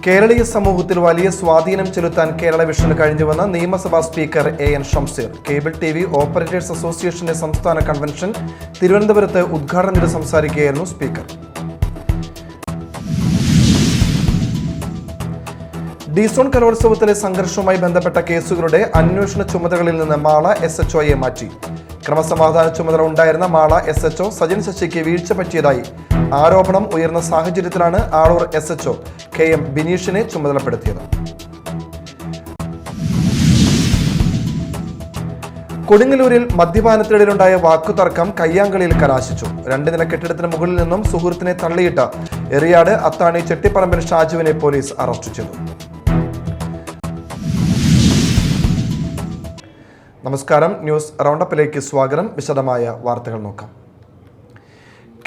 കേരളീയ സമൂഹത്തിൽ വലിയ സ്വാധീനം ചെലുത്താൻ കേരള വിഷന് കഴിഞ്ഞുവെന്ന് നിയമസഭാ speaker N Shamseer. Cable TV operators അസോസിയേഷന്റെ സംസ്ഥാന കൺവെൻഷൻ തിരുവനന്തപുരത്ത് ഉദ്ഘാടനം ചെയ്ത് സംസാരിക്കുകയായിരുന്നു സ്പീക്കർ. ഡിസോൺ കലോത്സവത്തിലെ സംഘർഷവുമായി ബന്ധപ്പെട്ട കേസുകളുടെ അന്വേഷണ ചുമതലകളിൽ നിന്ന് മാള SHOയെ മാറ്റി. ക്രമസമാധാന ചുമതല ഉണ്ടായിരുന്ന മാള SHO സജിൻ ശശിക്ക് വീഴ്ച പറ്റിയതായി ആരോപണം ഉയർന്ന സാഹചര്യത്തിലാണ് ആളൂർ SHO KM ബിനീഷിനെ ചുമതലപ്പെടുത്തിയത്. കൊടുങ്ങല്ലൂരിൽ മദ്യപാനത്തിനിടയിലുണ്ടായ വാക്കുതർക്കം കയ്യാങ്കളിയിൽ കലാശിച്ചു. 2 നില കെട്ടിടത്തിന് മുകളിൽ നിന്നും സുഹൃത്തിനെ തള്ളിയിട്ട എറിയാട് അത്താണി ചെട്ടിപ്പറമ്പിൽ ഷാജുവിനെ പോലീസ് അറസ്റ്റ് ചെയ്തു. നമസ്കാരം, ന്യൂസ് റൗണ്ടപ്പിലേക്ക് സ്വാഗതം. വിശദമായ വാർത്തകൾ നോക്കാം.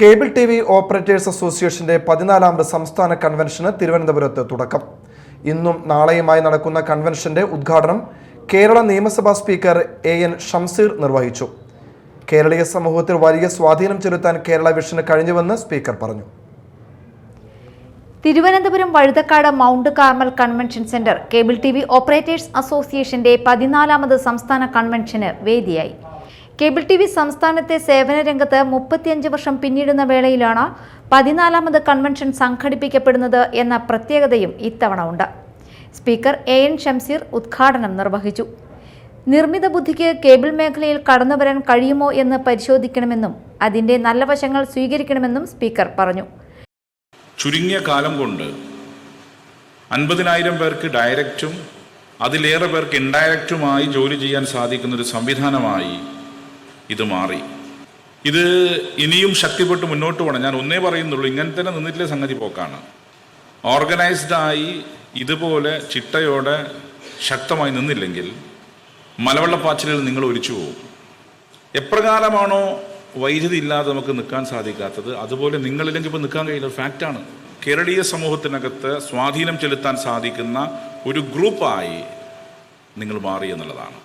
കേബിൾ ടിവി ഓപ്പറേറ്റേഴ്സ് അസോസിയേഷന്റെ 14ാമത് സംസ്ഥാന കൺവെൻഷന് തിരുവനന്തപുരത്ത് തുടക്കം. ഇന്നും നാളെയുമായി നടക്കുന്ന കൺവെൻഷന്റെ ഉദ്ഘാടനം കേരള നിയമസഭാ സ്പീക്കർ എൻ ഷംസീർ നിർവഹിച്ചു. കേരളീയ സമൂഹത്തിൽ വലിയ സ്വാധീനം ചെലുത്താൻ കേരള വിഷന് കഴിഞ്ഞുവെന്ന് സ്പീക്കർ പറഞ്ഞു. Thiruvananthapuram Vazhuthacaud mount Carmel convention centre cable TV operators അസോസിയേഷന്റെ 14ാമത് സംസ്ഥാന കൺവെൻഷന് വേദിയായി. കേബിൾ ടിവി സംസ്ഥാനത്തെ സേവന രംഗത്ത് 35 വർഷം പിന്നിടുന്ന വേളയിലാണ് 14ാമത് കൺവെൻഷൻ സംഘടിപ്പിക്കപ്പെടുന്നത് എന്ന പ്രത്യേകതയും ഇത്തവണ ഉണ്ട്. സ്പീക്കർ എൻ ഷംസീർ ഉദ്ഘാടനം നിർവഹിച്ചു. നിർമ്മിത ബുദ്ധിക്ക് കേബിൾ മേഖലയിൽ കടന്നുവരാൻ കഴിയുമോ എന്ന് പരിശോധിക്കണമെന്നും അതിന്റെ നല്ല വശങ്ങൾ സ്വീകരിക്കണമെന്നും സ്പീക്കർ പറഞ്ഞു. ചുരുങ്ങിയ കാലം കൊണ്ട് 50,000 പേർക്ക് ഡയറക്റ്റും അതിലേറെ പേർക്ക് ഇൻഡയറക്റ്റുമായി ജോലി ചെയ്യാൻ സാധിക്കുന്നൊരു സംവിധാനമായി ഇത് മാറി. ഇത് ഇനിയും ശക്തിപ്പെട്ട് മുന്നോട്ട് പോകണം. ഞാൻ ഒന്നേ പറയുന്നുള്ളൂ, ഇങ്ങനെ തന്നെ നിന്നിട്ടില്ല സംഗതി പോക്കാണ്. ഓർഗനൈസ്ഡായി ഇതുപോലെ ചിട്ടയോടെ ശക്തമായി നിന്നില്ലെങ്കിൽ മലവെള്ളപ്പാച്ചിലിൽ നിങ്ങൾ ഒലിച്ചു പോകും. എപ്രകാരമാണോ വൈദ്യുതി ഇല്ലാതെ നമുക്ക് നിൽക്കാൻ സാധിക്കാത്തത്, അതുപോലെ നിങ്ങളില്ലെങ്കിൽ ഇപ്പോൾ നിൽക്കാൻ കഴിയുന്ന ഫാക്റ്റാണ്. കേരളീയ സമൂഹത്തിനകത്ത് സ്വാധീനം ചെലുത്താൻ സാധിക്കുന്ന ഒരു ഗ്രൂപ്പായി നിങ്ങൾ മാറി എന്നുള്ളതാണ്.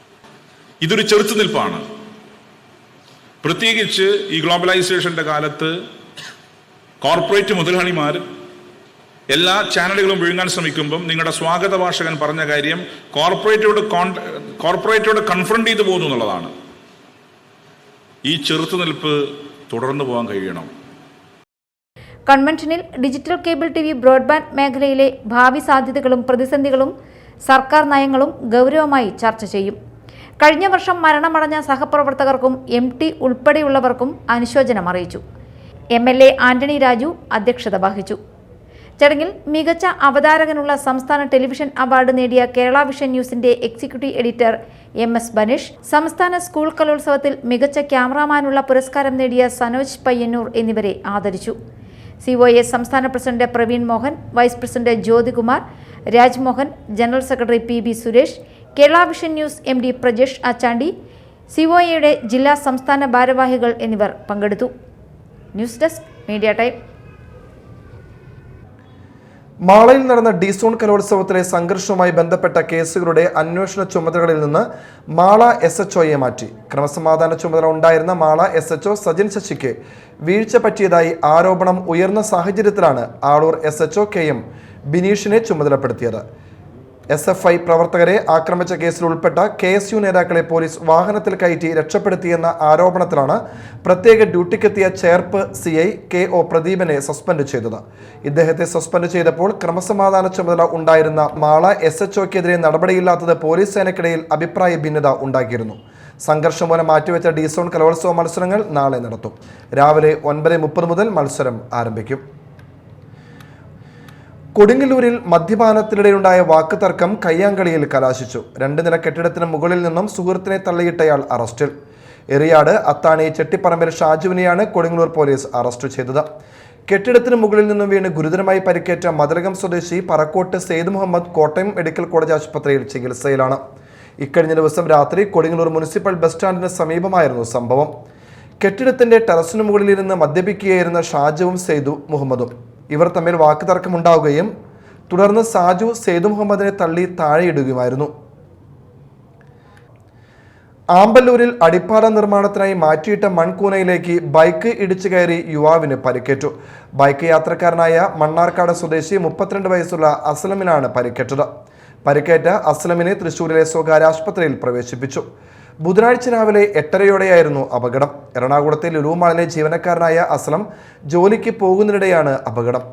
ഇതൊരു ചെറുത്തുനിൽപ്പാണ്. പ്രത്യേകിച്ച് ഈ ഗ്ലോബലൈസേഷൻ്റെ കാലത്ത് കോർപ്പറേറ്റ് മുതലാളിമാർ എല്ലാ ചാനലുകളും വിഴുങ്ങാൻ ശ്രമിക്കുമ്പം നിങ്ങളുടെ സ്വാഗത ഭാഷകൻ പറഞ്ഞ കാര്യം കോർപ്പറേറ്റോട് കൺഫ്രണ്ട് ചെയ്തു പോകുന്നു എന്നുള്ളതാണ്. ഈ ചെറുത്തുനിൽപ്പ് തുടർന്നു പോകാൻ കഴിയണം. കൺവെൻഷനിൽ ഡിജിറ്റൽ കേബിൾ ടിവി ബ്രോഡ്ബാൻഡ് മേഖലയിലെ ഭാവി സാധ്യതകളും പ്രതിസന്ധികളും സർക്കാർ നയങ്ങളും ഗൗരവമായി ചർച്ച ചെയ്യും. കഴിഞ്ഞ വർഷം മരണമടഞ്ഞ സഹപ്രവർത്തകർക്കും MT ഉൾപ്പെടെയുള്ളവർക്കും അനുശോചനം അറിയിച്ചു. MLA ആന്റണി രാജു അധ്യക്ഷത വഹിച്ചു. ചടങ്ങിൽ മികച്ച അവതാരകനുള്ള സംസ്ഥാന ടെലിവിഷൻ അവാർഡ് നേടിയ കേരള വിഷൻ ന്യൂസിന്റെ എക്സിക്യൂട്ടീവ് എഡിറ്റർ MS ബനീഷ്, സംസ്ഥാന സ്കൂൾ കലോത്സവത്തിൽ മികച്ച ക്യാമറാമാനുള്ള പുരസ്കാരം നേടിയ സനോജ് പയ്യന്നൂർ എന്നിവരെ ആദരിച്ചു. COA സംസ്ഥാന president Praveen Mohan, vice president Jyothikumar, Rajmohan, general secretary PB Suresh, Kerala vision news MD Prajesh Achandi, COAയുടെ ജില്ലാ സംസ്ഥാന ഭാരവാഹികൾ എന്നിവർ പങ്കെടുത്തു. News desk media time. മാളയിൽ നടന്ന ഡിസോൺ കലോത്സവത്തിലെ സംഘർഷവുമായി ബന്ധപ്പെട്ട കേസുകളുടെ അന്വേഷണ ചുമതലകളിൽ നിന്ന് മാള SHOയെ മാറ്റി. ക്രമസമാധാന ചുമതല ഉണ്ടായിരുന്ന മാള SHO സജിൻ ശശിക്ക് വീഴ്ച പറ്റിയതായി ആരോപണം ഉയർന്ന സാഹചര്യത്തിലാണ് ആളൂർ SHO KM ബിനീഷിനെ ചുമതലപ്പെടുത്തിയത്. SFI പ്രവർത്തകരെ ആക്രമിച്ച കേസിൽ ഉൾപ്പെട്ട KSU നേതാക്കളെ പോലീസ് വാഹനത്തിൽ കയറ്റി രക്ഷപ്പെടുത്തിയെന്ന ആരോപണത്തിലാണ് പ്രത്യേക ഡ്യൂട്ടിക്കെത്തിയ ചേർപ്പ് CI KO പ്രദീപനെ സസ്പെൻഡ് ചെയ്തത്. ഇദ്ദേഹത്തെ സസ്പെൻഡ് ചെയ്തപ്പോൾ ക്രമസമാധാന ചുമതല ഉണ്ടായിരുന്ന മാള SHOക്കെതിരെ നടപടിയില്ലാത്തത് പോലീസ് സേനയ്ക്കിടയിൽ അഭിപ്രായ ഭിന്നത ഉണ്ടാക്കിയിരുന്നു. സംഘർഷം മൂലം മാറ്റിവെച്ച ഡിസോൺ കലോത്സവ മത്സരങ്ങൾ നാളെ നടത്തും. രാവിലെ 9:30 മുതൽ മത്സരം ആരംഭിക്കും. കൊടുങ്ങല്ലൂരിൽ മദ്യപാനത്തിനിടയിലുണ്ടായ വാക്കുതർക്കം കയ്യാങ്കളിയിൽ കലാശിച്ചു. 2 നില കെട്ടിടത്തിന് മുകളിൽ നിന്നും സുഹൃത്തിനെ തള്ളിയിട്ടയാൾ അറസ്റ്റിൽ. എറിയാട് അത്താണി ചെട്ടിപ്പറമ്പിൽ ഷാജുവിനെയാണ് കൊടുങ്ങല്ലൂർ പോലീസ് അറസ്റ്റ് ചെയ്തത്. കെട്ടിടത്തിന് മുകളിൽ നിന്നും വീണ് ഗുരുതരമായി പരിക്കേറ്റ മതിലകം സ്വദേശി പറക്കോട്ട് സെയ്ദ് മുഹമ്മദ് കോട്ടയം മെഡിക്കൽ കോളേജ് ആശുപത്രിയിൽ ചികിത്സയിലാണ്. ഇക്കഴിഞ്ഞ ദിവസം രാത്രി കൊടുങ്ങല്ലൂർ മുനിസിപ്പൽ ബസ് സ്റ്റാൻഡിന് സമീപമായിരുന്നു സംഭവം. കെട്ടിടത്തിന്റെ ടെറസിന് മുകളിലിരുന്ന് മദ്യപിക്കുകയായിരുന്ന ഷാജുവും സെയ്ദു മുഹമ്മദും. ഇവർ തമ്മിൽ വാക്കുതർക്കമുണ്ടാവുകയും തുടർന്ന് സാജു സെയ്ദു മുഹമ്മദിനെ തള്ളി താഴെയിടുകയുമായിരുന്നു. ആമ്പല്ലൂരിൽ അടിപ്പാത നിർമ്മാണത്തിനായി മാറ്റിയിട്ട മൺകൂനയിലേക്ക് ബൈക്ക് ഇടിച്ചു കയറി യുവാവിന് പരിക്കേറ്റു. ബൈക്ക് യാത്രക്കാരനായ മണ്ണാർക്കാട് സ്വദേശി 32 വയസ്സുള്ള അസ്ലമിനാണ് പരിക്കേറ്റത്. പരിക്കേറ്റ അസ്ലമിനെ തൃശൂരിലെ സ്വകാര്യ ആശുപത്രിയിൽ പ്രവേശിപ്പിച്ചു. ബുധനാഴ്ച രാവിലെ 8:30യോടെയായിരുന്നു അപകടം. എറണാകുളത്തെ ലുലു മാളിലെ ജീവനക്കാരനായ അസ്ലം ജോലിക്ക് പോകുന്നതിനിടെയാണ് അപകടം.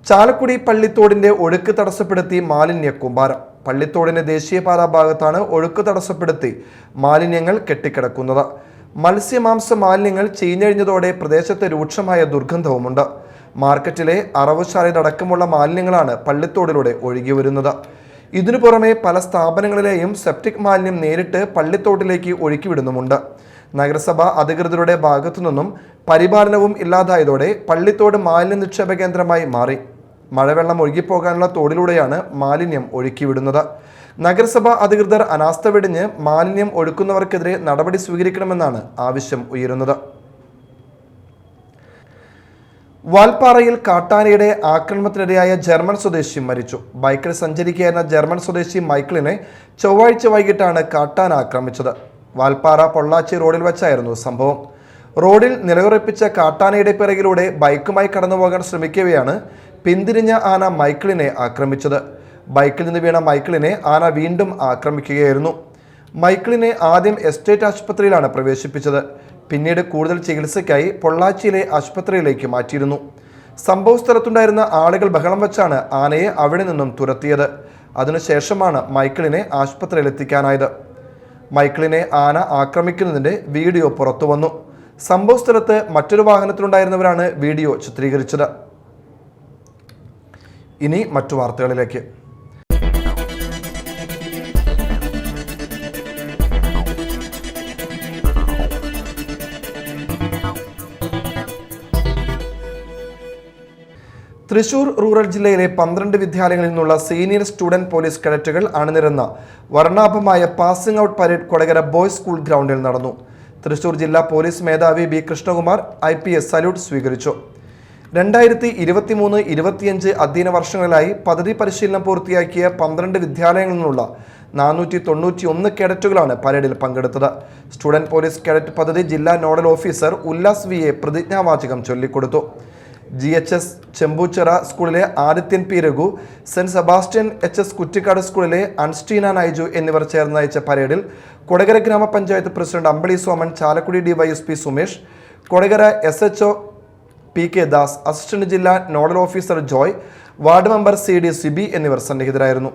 ചാലക്കുടി പള്ളിത്തോടിന്റെ ഒഴുക്ക് തടസ്സപ്പെടുത്തി മാലിന്യ കൂമ്പാരം. പള്ളിത്തോടിന്റെ ദേശീയപാത ഭാഗത്താണ് ഒഴുക്ക് തടസ്സപ്പെടുത്തി മാലിന്യങ്ങൾ കെട്ടിക്കിടക്കുന്നത്. മത്സ്യമാംസ മാലിന്യങ്ങൾ ചീഞ്ഞഴിഞ്ഞതോടെ പ്രദേശത്ത് രൂക്ഷമായ ദുർഗന്ധവുമുണ്ട്. മാർക്കറ്റിലെ അറവുശാലയടക്കമുള്ള മാലിന്യങ്ങളാണ് പള്ളിത്തോടിലൂടെ ഒഴുകി വരുന്നത്. ഇതിനു പുറമെ പല സ്ഥാപനങ്ങളിലെയും സെപ്റ്റിക് മാലിന്യം നേരിട്ട് പള്ളിത്തോട്ടിലേക്ക് ഒഴുക്കിവിടുന്നുമുണ്ട്. നഗരസഭ അധികൃതരുടെ ഭാഗത്തുനിന്നും പരിപാലനവും ഇല്ലാതായതോടെ പള്ളിത്തോട് മാലിന്യ നിക്ഷേപ കേന്ദ്രമായി മാറി. മഴവെള്ളം ഒഴുകിപ്പോകാനുള്ള തോടിലൂടെയാണ് മാലിന്യം ഒഴുക്കിവിടുന്നത്. നഗരസഭ അധികൃതർ അനാസ്ഥ വെടിഞ്ഞ് മാലിന്യം ഒഴുക്കുന്നവർക്കെതിരെ നടപടി സ്വീകരിക്കണമെന്നാണ് ആവശ്യം ഉയരുന്നത്. വാൽപ്പാറയിൽ കാട്ടാനയുടെ ആക്രമണത്തിനിരയായ ജർമ്മൻ സ്വദേശി മരിച്ചു. ബൈക്കിൽ സഞ്ചരിക്കുകയായിരുന്ന ജർമ്മൻ സ്വദേശി മൈക്കിളിനെ ചൊവ്വാഴ്ച വൈകിട്ടാണ് കാട്ടാന ആക്രമിച്ചത്. വാൽപ്പാറ പൊള്ളാച്ചി റോഡിൽ വെച്ചായിരുന്നു സംഭവം. റോഡിൽ നിലയുറപ്പിച്ച കാട്ടാനയുടെ പിറകിലൂടെ ബൈക്കുമായി കടന്നുപോകാൻ ശ്രമിക്കവെയാണ് പിന്തിരിഞ്ഞ ആന മൈക്കിളിനെ ആക്രമിച്ചത്. ബൈക്കിൽ നിന്ന് വീണ മൈക്കിളിനെ ആന വീണ്ടും ആക്രമിക്കുകയായിരുന്നു. മൈക്കിളിനെ ആദ്യം എസ്റ്റേറ്റ് ആശുപത്രിയിലാണ് പ്രവേശിപ്പിച്ചത്. പിന്നീട് കൂടുതൽ ചികിത്സയ്ക്കായി പൊള്ളാച്ചിയിലെ ആശുപത്രിയിലേക്ക് മാറ്റിയിരുന്നു. സംഭവ സ്ഥലത്തുണ്ടായിരുന്ന ആളുകൾ ബഹളം വെച്ചാണ് ആനയെ അവിടെ നിന്നും തുരത്തിയത്. അതിനുശേഷമാണ് മൈക്കിളിനെ ആശുപത്രിയിൽ എത്തിക്കാനായത്. മൈക്കിളിനെ ആന ആക്രമിക്കുന്നതിൻ്റെ വീഡിയോ പുറത്തു വന്നു. സംഭവ സ്ഥലത്ത് മറ്റൊരു വാഹനത്തിലുണ്ടായിരുന്നവരാണ് വീഡിയോ ചിത്രീകരിച്ചത്. ഇനി മറ്റു വാർത്തകളിലേക്ക്. തൃശൂർ റൂറൽ ജില്ലയിലെ 12 വിദ്യാലയങ്ങളിൽ നിന്നുള്ള സീനിയർ സ്റ്റുഡന്റ് പോലീസ് കേഡറ്റുകൾ അണിനിരന്ന വർണ്ണാഭമായ passing out parade Kodakara boys school ഗ്രൗണ്ടിൽ നടന്നു. തൃശൂർ ജില്ലാ പോലീസ് മേധാവി ബി കൃഷ്ണകുമാർ IPS സല്യൂട്ട് സ്വീകരിച്ചു. 2023-25 അധ്യയന വർഷങ്ങളിലായി പദ്ധതി പരിശീലനം പൂർത്തിയാക്കിയ 12 വിദ്യാലയങ്ങളിൽ നിന്നുള്ള 491 കേഡറ്റുകളാണ് പരേഡിൽ പങ്കെടുത്തത്. സ്റ്റുഡന്റ് പോലീസ് കേഡറ്റ് പദ്ധതി ജില്ലാ നോഡൽ ഓഫീസർ ഉല്ലാസ് VA പ്രതിജ്ഞാവാചകം ചൊല്ലിക്കൊടുത്തു. GHS ചെമ്പൂച്ചിറ സ്കൂളിലെ Adithyan P Raghu, saint Sebastian HS Kuttikkad സ്കൂളിലെ അൻസ്റ്റീന നൈജു എന്നിവർ ചേർന്ന് നയിച്ച പരേഡിൽ കൊടകര ഗ്രാമപഞ്ചായത്ത് president Ambili Soman, Chalakudy DYSP Sumesh, Kodakara SHO PK Das, assistant ജില്ലാ nodal officer Joy, ward member CD Sibi എന്നിവർ സന്നിഹിതരായിരുന്നു.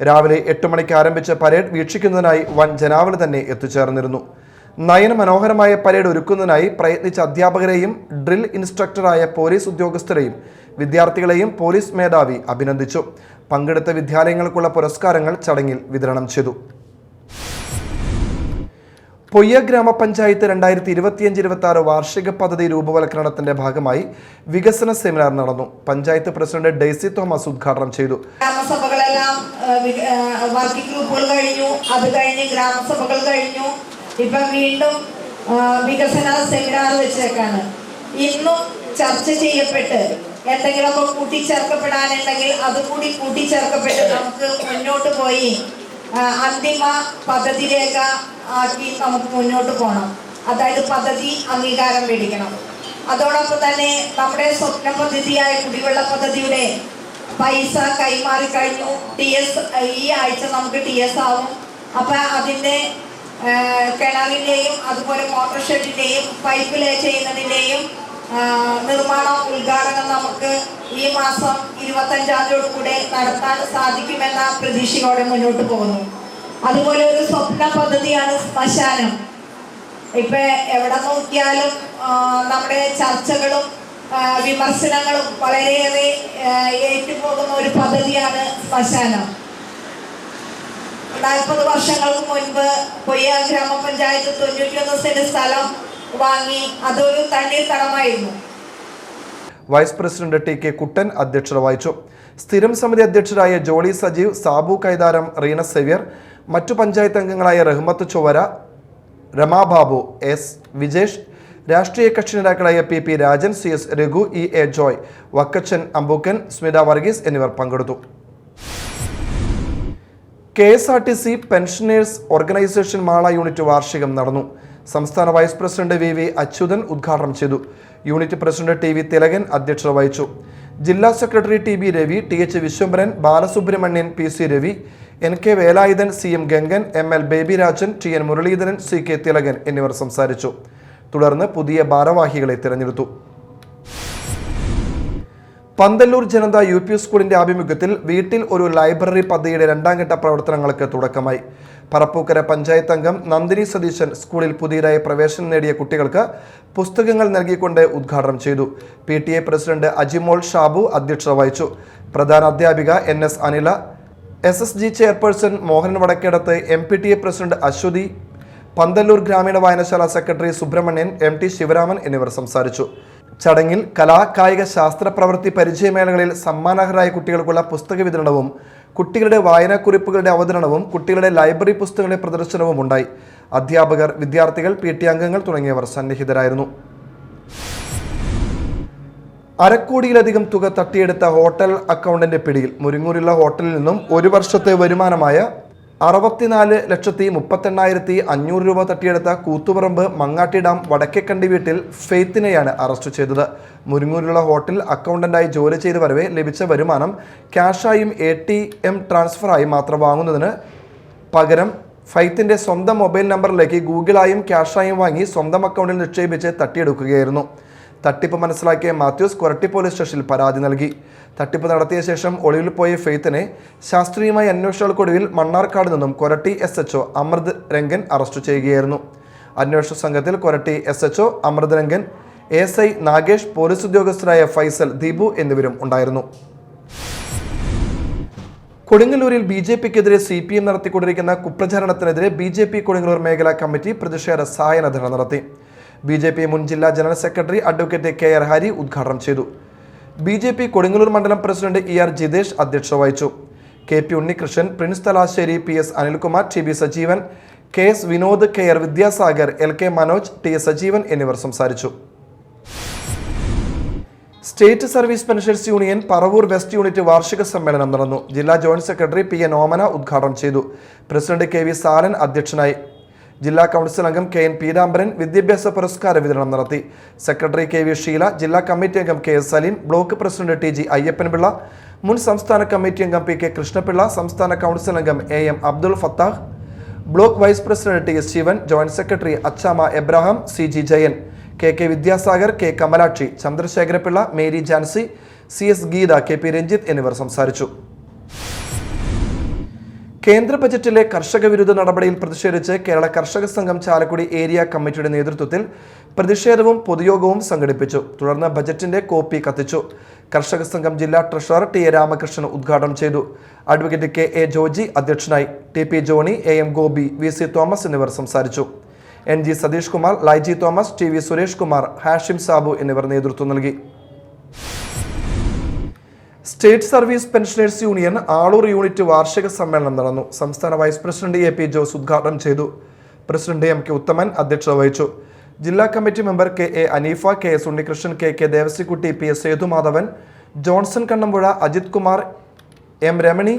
രാവിലെ 8 മണിക്ക് ആരംഭിച്ച പരേഡ് വീക്ഷിക്കുന്നതിനായി വൻ ജനാവലി തന്നെ എത്തിച്ചേർന്നിരുന്നു. നയന മനോഹരമായ പരേഡ് ഒരുക്കുന്നതിനായി പ്രയത്നിച്ച അധ്യാപകരെയും ഡ്രിൽ ഇൻസ്ട്രക്ടറായ പോലീസ് ഉദ്യോഗസ്ഥരെയും വിദ്യാർത്ഥികളെയും പോലീസ് മേധാവി അഭിനന്ദിച്ചു. പങ്കെടുത്ത വിദ്യാലയങ്ങൾക്കുള്ള പുരസ്കാരങ്ങൾ ചടങ്ങിൽ വിതരണം ചെയ്തു. പൊയ്യ ഗ്രാമപഞ്ചായത്ത് 2025-26 വാർഷിക പദ്ധതി രൂപവൽക്കരണത്തിന്റെ ഭാഗമായി വികസന സെമിനാർ നടന്നു. പഞ്ചായത്ത് പ്രസിഡന്റ് ഡെയ്സി തോമസ് ഉദ്ഘാടനം ചെയ്തു. ഗ്രാമസഭകളെല്ലാം വർക്കിംഗ് ഗ്രൂപ്പുകൾ കഴിഞ്ഞു, അത് കഴിഞ്ഞ് ഗ്രാമസഭകൾ കഴിഞ്ഞു. ഇപ്പം വീണ്ടും വികസന സെമിനാർ വെച്ചേക്കാണ്. ഇന്നും ചർച്ച ചെയ്യപ്പെട്ട് എന്തെങ്കിലുമൊക്കെ കൂട്ടിച്ചേർക്കപ്പെടാനുണ്ടെങ്കിൽ അതുകൂടി കൂട്ടിച്ചേർക്കപ്പെട്ട് നമുക്ക് മുന്നോട്ട് പോയി അന്തിമ പദ്ധതി രേഖ ആക്കി നമുക്ക് മുന്നോട്ട് പോകണം. അതായത് പദ്ധതി അംഗീകാരം മേടിക്കണം. അതോടൊപ്പം തന്നെ നമ്മുടെ സ്വപ്ന പദ്ധതിയായ കുടിവെള്ള പദ്ധതിയുടെ പൈസ കൈമാറിക്കഴിഞ്ഞു. TS ഈ ആഴ്ച നമുക്ക് TS ആവും. അപ്പം അതിൻ്റെ കിണറിൻ്റെയും അതുപോലെ മോട്ടോർ ഷെഡിൻ്റെയും പൈപ്പ് ലേ ചെയ്യുന്നതിൻ്റെയും നിർമ്മാണ ഉദ്ഘാടനം നമുക്ക് ഈ മാസം 25 കൂടെ നടത്താൻ സാധിക്കുമെന്ന പ്രതീക്ഷയോടെ മുന്നോട്ട് പോകുന്നു. അതുപോലെ ഒരു സ്വപ്ന പദ്ധതിയാണ് ശ്മശാനം. ഇപ്പം എവിടെ നോക്കിയാലും നമ്മുടെ ചർച്ചകളും വിമർശനങ്ങളും വളരെയേറെ ഏറ്റുപോകുന്ന ഒരു പദ്ധതിയാണ് ശ്മശാനം. 40 വർഷങ്ങൾക്ക് മുൻപ് പൊയ്യ ഗ്രാമപഞ്ചായത്ത് 91 സെന്റ് സ്ഥലം വാങ്ങി അതൊരു തണ്ണീർത്തടമായിരുന്നു. വൈസ് പ്രസിഡന്റ് TK കുട്ടൻ അധ്യക്ഷത വഹിച്ചു. സ്ഥിരം സമിതി അധ്യക്ഷരായ ജോളി സജീവ്, സാബു കൈതാരം, റീന സേവ്യർ, മറ്റു പഞ്ചായത്ത് അംഗങ്ങളായ റഹ്മത്ത് ചൊവ്വര, രമാബാബു, S വിജേഷ്, രാഷ്ട്രീയ കക്ഷി നേതാക്കളായ PP Rajan, CS Raghu, EA Joy, Vakkachan Ambookan, Smitha Varghese എന്നിവർ പങ്കെടുത്തു. KSRTC pensioners organisation Mala unit വാർഷികം നടന്നു. സംസ്ഥാന വൈസ് പ്രസിഡന്റ് VV അച്യുതൻ ഉദ്ഘാടനം ചെയ്തു. യൂണിറ്റ് പ്രസിഡന്റ് TV തിലകൻ അധ്യക്ഷത വഹിച്ചു. ജില്ലാ secretary TB Ravi, TH Viswambharan, Balasubramanian, PC Ravi, NK Velayudhan, CM Gangan, ML Babyrajan, TN Muraleedharan, CK Thilakan എന്നിവർ സംസാരിച്ചു. തുടർന്ന് പുതിയ ഭാരവാഹികളെ തിരഞ്ഞെടുത്തു. പന്തല്ലൂർ ജനത UP സ്കൂളിന്റെ ആഭിമുഖ്യത്തിൽ വീട്ടിൽ ഒരു ലൈബ്രറി പദ്ധതിയുടെ രണ്ടാം ഘട്ട പ്രവർത്തനങ്ങൾക്ക് തുടക്കമായി. പറപ്പൂക്കര പഞ്ചായത്ത് അംഗം നന്ദിനി സതീശൻ സ്കൂളിൽ പുതിയതായി പ്രവേശനം നേടിയ കുട്ടികൾക്ക് പുസ്തകങ്ങൾ നൽകിക്കൊണ്ട് ഉദ്ഘാടനം ചെയ്തു. PTA പ്രസിഡന്റ് അജിമോൾ ഷാബു അധ്യക്ഷത വഹിച്ചു. പ്രധാന അധ്യാപിക NS Anila, SSG chairperson Mohan Vadakkedath, MPTA president Aswathi, Panthalloor ഗ്രാമീണ വായനശാല സെക്രട്ടറി സുബ്രഹ്മണ്യൻ, MT ശിവരാമൻ എന്നിവർ സംസാരിച്ചു. ചടങ്ങിൽ കലാ, കായിക, ശാസ്ത്ര പ്രവൃത്തി പരിചയമേളകളിൽ സമ്മാനാർഹരായ കുട്ടികൾക്കുള്ള പുസ്തക വിതരണവും കുട്ടികളുടെ വായനാക്കുറിപ്പുകളുടെ അവതരണവും കുട്ടികളുടെ ലൈബ്രറി പുസ്തകങ്ങളുടെ പ്രദർശനവും ഉണ്ടായി. അധ്യാപകർ, വിദ്യാർത്ഥികൾ, PTA അംഗങ്ങൾ തുടങ്ങിയവർ സന്നിഹിതരായിരുന്നു. അരക്കോടിയിലധികം തുക തട്ടിയെടുത്ത ഹോട്ടൽ അക്കൗണ്ടന്റ് പിടിയിൽ. മുരിങ്ങൂരിലുള്ള ഹോട്ടലിൽ നിന്നും ഒരു വർഷത്തെ വരുമാനമായ 64,38,500 രൂപ തട്ടിയെടുത്ത കൂത്തുപറമ്പ് മങ്ങാട്ടി ഡാം വടക്കേക്കണ്ടി വീട്ടിൽ ഫെയ്ത്തിനെയാണ് അറസ്റ്റ് ചെയ്തത്. മുരിങ്ങൂരിലുള്ള ഹോട്ടൽ അക്കൗണ്ടന്റായി ജോലി ചെയ്ത് വരവെ ലഭിച്ച വരുമാനം ക്യാഷായും ATM ട്രാൻസ്ഫറായി മാത്രം വാങ്ങുന്നതിന് പകരം ഫെയ്ത്തിന്റെ സ്വന്തം മൊബൈൽ നമ്പറിലേക്ക് ഗൂഗിളായും ക്യാഷായും വാങ്ങി സ്വന്തം അക്കൗണ്ടിൽ നിക്ഷേപിച്ച് തട്ടിയെടുക്കുകയായിരുന്നു. തട്ടിപ്പ് മനസ്സിലാക്കിയ മാത്യൂസ് കൊരട്ടി പോലീസ് സ്റ്റേഷനിൽ പരാതി നൽകി. തട്ടിപ്പ് നടത്തിയ ശേഷം ഒളിവിൽ പോയ ഫെയ്ത്തിനെ ശാസ്ത്രീയമായ അന്വേഷണങ്ങൾക്കൊടുവിൽ മണ്ണാർക്കാട് നിന്നും കൊരട്ടി SHO അമൃത് രംഗൻ അറസ്റ്റ് ചെയ്യുകയായിരുന്നു. അന്വേഷണ സംഘത്തിൽ കൊരട്ടി SHO അമൃത് രംഗൻ, ASI നാഗേഷ്, പോലീസ് ഉദ്യോഗസ്ഥരായ ഫൈസൽ, ദീപു എന്നിവരും ഉണ്ടായിരുന്നു. കൊടുങ്ങല്ലൂരിൽ BJPക്കെതിരെ CPM നടത്തിക്കൊണ്ടിരിക്കുന്ന കുപ്രചാരണത്തിനെതിരെ BJP കൊടുങ്ങല്ലൂർ മേഖലാ കമ്മിറ്റി പ്രതിഷേധ സായാഹ്ന ധർണ നടത്തി. BJP മുൻ ജില്ലാ general secretary advocate KR Hari ഉദ്ഘാടനം ചെയ്തു. BJP കൊടുങ്ങല്ലൂർ മണ്ഡലം പ്രസിഡന്റ് ER ജിതേഷ് അധ്യക്ഷത വഹിച്ചു. KP Unnikrishnan, Prince Thalassery, PS Anilkumar, TB Sajeevan, KS Vinod, KR Vidyasagar, LK Manoj, TS Sajeevan എന്നിവർ സംസാരിച്ചു. State service pensioners union Paravur west unit വാർഷിക സമ്മേളനം നടന്നു. ജില്ലാ ജോയിന്റ് സെക്രട്ടറി PN ഓമന ഉദ്ഘാടനം ചെയ്തു. പ്രസിഡന്റ് KV സാലൻ അധ്യക്ഷനായി. ജില്ലാ കൗൺസിൽ അംഗം KN പീതാംബരൻ വിദ്യാഭ്യാസ പുരസ്കാര വിതരണം നടത്തി. സെക്രട്ടറി KV ഷീല, ജില്ലാ കമ്മിറ്റി അംഗം KS Saleem, block president TG Ayyappanpillai, മുൻ സംസ്ഥാന കമ്മിറ്റി അംഗം PK കൃഷ്ണപിള്ള, സംസ്ഥാന കൗൺസിൽ അംഗം AM Abdul Fathah, block vice president TS Sivan, joint secretary Achamma Abraham, CG Jayan, KK Vidyasagar, K Kamalakshi, Chandrasekharapillai, Mary Jancy, CS Geetha, KP Ranjith എന്നിവർ സംസാരിച്ചു. കേന്ദ്ര ബജറ്റിലെ കർഷക വിരുദ്ധ നടപടിയിൽ പ്രതിഷേധിച്ച് കേരള കർഷക സംഘം ചാലക്കുടി ഏരിയ കമ്മിറ്റിയുടെ നേതൃത്വത്തിൽ പ്രതിഷേധവും പൊതുയോഗവും സംഘടിപ്പിച്ചു. തുടർന്ന് ബജറ്റിന്റെ കോപ്പി കത്തിച്ചു. കർഷക സംഘം ജില്ലാ ട്രഷറർ ടി എ രാമകൃഷ്ണൻ ഉദ്ഘാടനം ചെയ്തു. അഡ്വക്കേറ്റ് കെ എ ജോജി അധ്യക്ഷനായി. T P Johny, A M Gopi, V C Thomas എന്നിവർ സംസാരിച്ചു. N G Satheesh Kumar, Laiji Thomas, T V Suresh Kumar, Hashim Sabu എന്നിവർ നേതൃത്വം നൽകി. State service pensioners union Aloor unit വാർഷിക സമ്മേളനം നടന്നു. സംസ്ഥാന vice president A P Jose ഉദ്ഘാടനം ചെയ്തു. പ്രസിഡന്റ് എം കെ ഉത്തമൻ അധ്യക്ഷത വഹിച്ചു. ജില്ലാ committee member K A Aneefa, K S Unnikrishnan, K K Devasikutty, P S Sethumadhavan, Johnson Kannampuzha, Ajith Kumar, M Ramani,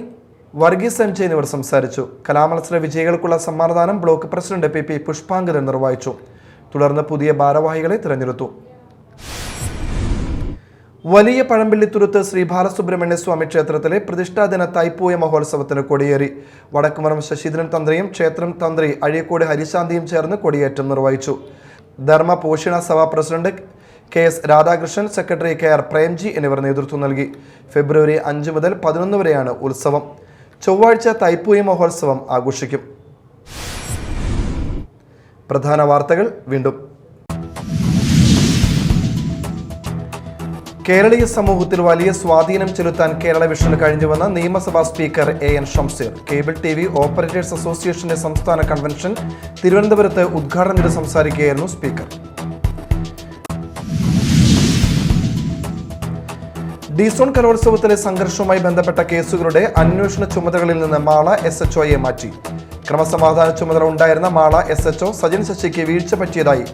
Varghese M J എന്നിവർ സംസാരിച്ചു. കലാമത്സര വിജയികൾക്കുള്ള സമ്മാനദാനം block president P P Pushpangaran നിർവഹിച്ചു. തുടർന്ന് പുതിയ ഭാരവാഹികളെ തിരഞ്ഞെടുത്തു. വലിയ പഴമ്പിള്ളിത്തുരുത്ത് ശ്രീ ബാലസുബ്രഹ്മണ്യ സ്വാമി ക്ഷേത്രത്തിലെ പ്രതിഷ്ഠാദിന തൈപ്പൂയ മഹോത്സവത്തിന് കൊടിയേറി. വടക്കുമരം ശശീന്ദ്രൻ തന്ത്രിയും ക്ഷേത്രം തന്ത്രി അഴീക്കോട് ഹരിശാന്തിയും ചേർന്ന് കൊടിയേറ്റം നിർവഹിച്ചു. Dharma Poshana Sabha president K S Radhakrishnan, secretary K R Premji എന്നിവർ നേതൃത്വം നൽകി. ഫെബ്രുവരി 5 മുതൽ 11 വരെയാണ് ഉത്സവം. ചൊവ്വാഴ്ച തൈപ്പൂയ മഹോത്സവം ആഘോഷിക്കും. പ്രധാന വാർത്തകൾ വീണ്ടും. കേരളീയ സമൂഹത്തിൽ വലിയ സ്വാധീനം ചെലുത്താൻ കേരള വിഷന് കഴിഞ്ഞുവെന്ന നിയമസഭാ speaker AN Shamseer. Cable TV operators അസോസിയേഷന്റെ സംസ്ഥാന കൺവെൻഷൻ തിരുവനന്തപുരത്ത് ഉദ്ഘാടനം ചെയ്ത് സംസാരിക്കുകയായിരുന്നു സ്പീക്കർ. ഡിസോൺ കലോത്സവത്തിലെ സംഘർഷവുമായി ബന്ധപ്പെട്ട കേസുകളുടെ അന്വേഷണ ചുമതലകളിൽ നിന്ന് മാള SHOയെ മാറ്റി. ക്രമസമാധാന ചുമതല ഉണ്ടായിരുന്ന മാള SHO സജൻ ശശിക്ക് വീഴ്ച പറ്റിയതായി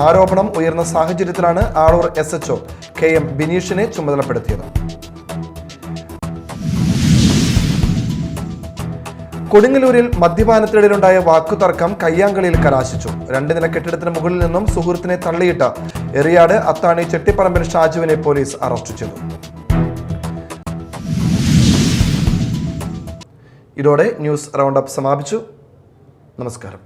ആരോപണം ഉയർന്ന സാഹചര്യത്തിലാണ് ആളൂർ SHO KM ബിനീഷിനെ ചുമതലപ്പെടുത്തിയത്. കൊടുങ്ങല്ലൂരിൽ മദ്യപാനത്തിനിടയിലുണ്ടായ വാക്കുതർക്കം കയ്യാങ്കളിയിൽ കലാശിച്ചു. 2 നില കെട്ടിടത്തിന് മുകളിൽ നിന്നും സുഹൃത്തിനെ തള്ളിയിട്ട് എറിയാട് അത്താണി ചെട്ടിപ്പറമ്പിൽ ഷാജുവിനെ പോലീസ് അറസ്റ്റ് ചെയ്തു. ഇതോടെ ന്യൂസ് റൗണ്ട് അപ്പ് സമാപിച്ചു. നമസ്കാരം.